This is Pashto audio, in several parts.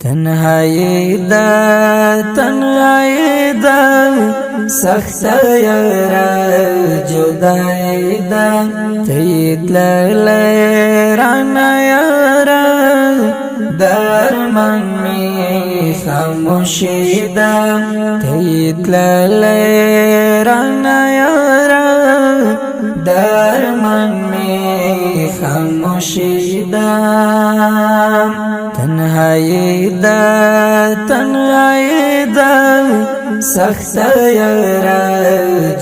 تنهایی دا سخت یارا جدائی دا تید لیرانا یارا درمان می خاموشی دا تید لیرانا یارا درمان می خاموشی دا تنهایی دا سخت یارا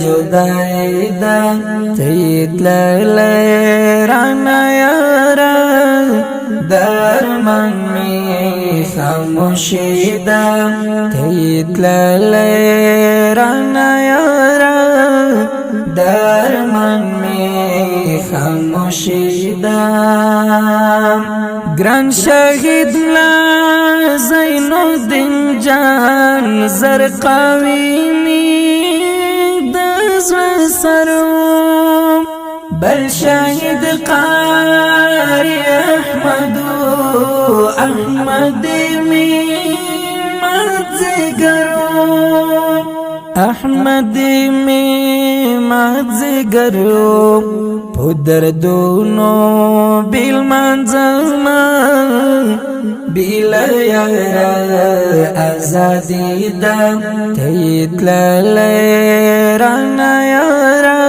جدائی دا تید لیرانا یارا درمان می خاموشی دا تید لیرانا یارا درمان می خاموشی دا گران شهید ملا زین الدین جان زرقاوی می دزو سرو بل شهید قاری احمد می مدزگرو احمد می مدزگرو پدر دونو بیل منزلما بیل یارا ازادی دا تید لیرانا یارا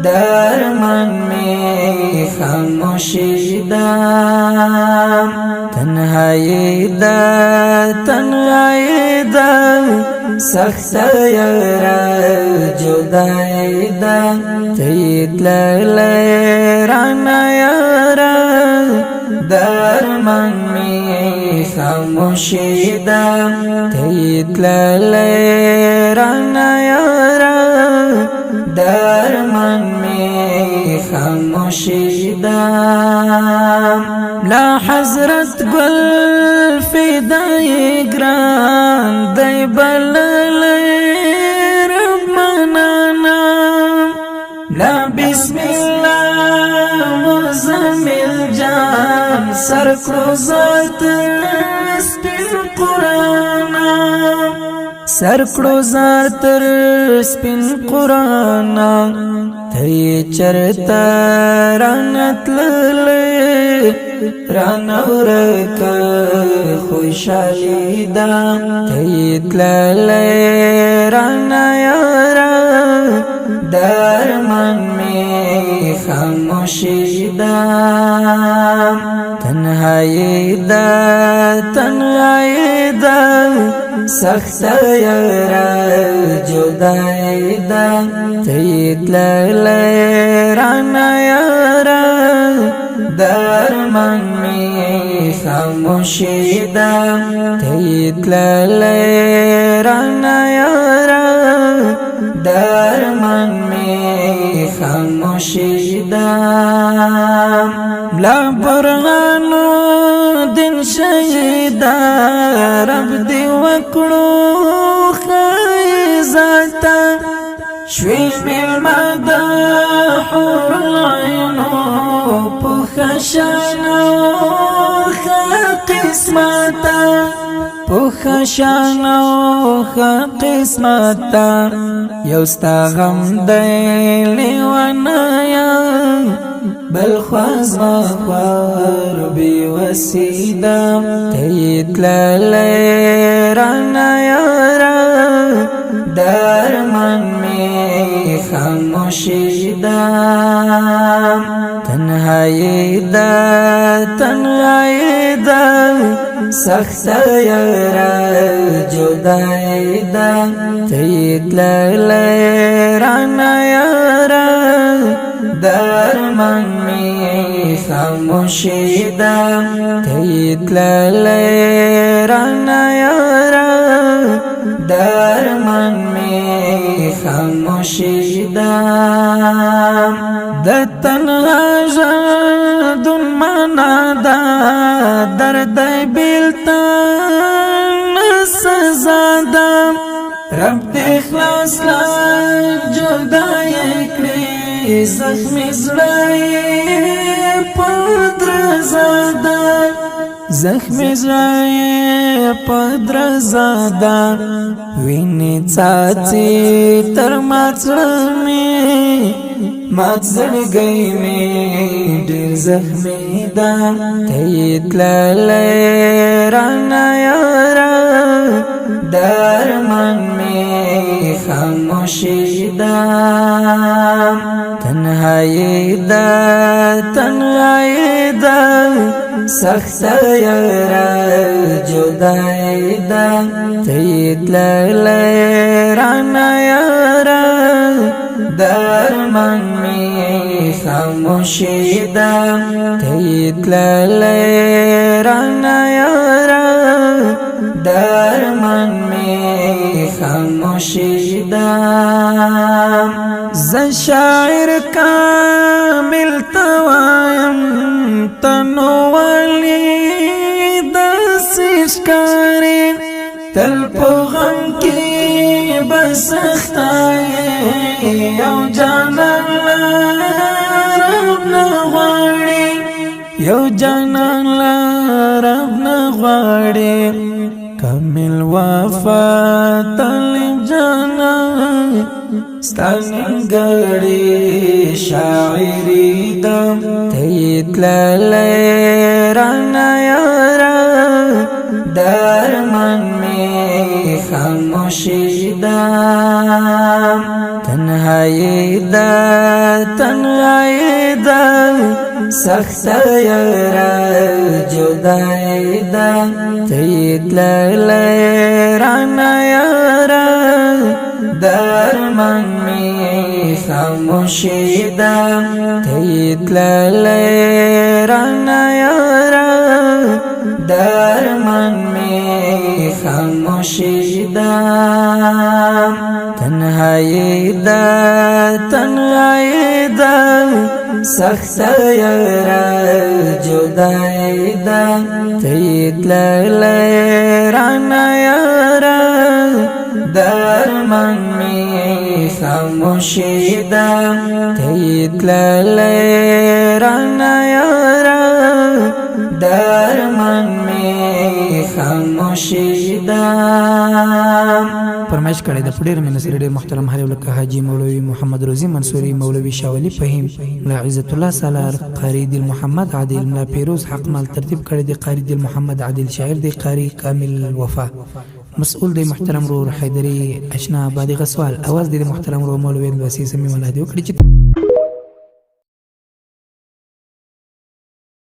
درمان می خاموشی دا تنهایی دا سخت یارا جدائی دا تید لیرانا یارا درمان می خاموشی دا تید لیرانا یارا درمان می خاموشی دا لا حضرت گل فدای گران دی بللی رب منانا لا بسم الله مزمل جان سرکو ذات سپین قرآن سرکڑو زار تر سپین قرآن تی چرتا رانت للی رانورک خوشالی دا تیت للی رانا یارا درمان می خاموشی دا تنهایی دا سخت یارا جدائی دا تید لیرانا یارا درمان می خاموشی دا تید لیرانا یارا درمان می خاموشی دا لا برغانو دن شهیدا رب دی وکړو خیزاتا شوی ملما دا حور العینو پخشانو قسمتا پخشانو قسمتا یوستا غم دی لیوانایا بل خواز مخوار بی وسیدم تیت لیرانا یارا درمان می خاموشی دم تنهایی دا سخت یارا جدائی دا تیت لیرانا یارا درمان می خاموشی دا تیت لیرانا یارا درمان می خاموشی دا دتنها جادون مانا دا درد بیلتان سزادا رب اخلاص لا جدائی کری زخمی زڑائی پدر زادا زخمی زړه پدر زادا ویني څاڅي تر ماڅړمې ماڅړګي مې ډېر زخمی دا تیت للې رانا یارا درمان مې خاموشي دا تنهایی دا سخت یارا جدائی دا تیت للی رانا یارا درمان می خاموشی دا تیت للی رانا یارا درمان می خاموشی دا ز شاعر کامل توایم تنو والی دسیش کاری تل پو غم کی بسختای یو جانان لرب نغواری یو جانان لرب نغواری کامل وفا طالب جانان ستنگڑی شاعری دم تیت للی رانا یارا درمان می خاموشی دم تنهایی دا سخت یارا جدائی دا تیت للی رانا یارا درمان می خاموشی دا تیت للی رانا یارا درمان می خاموشی دا تنهایی دا سخت یارا جدائی دا تیت للی رانا یارا درمان می خاموشی دا تیت للی رانا یارا درمان می خاموشی دا فرمایش کړی د پډیر منسر ډیر محترم حریف لکه حاجی مولوی محمد روزی منصوری مولوی شاولی فهیم ملا عزت الله سالار قاری دل محمد عادل ملا پیروز حق مال ترتیب کړی دی قاری دل محمد عادل شاعر دی قاری کامل وفا مسؤول دی محترم رو حیدری اشنا آبادی غسوال اواز دی محترم رو مولوی وسیع سمی ولادي وکړي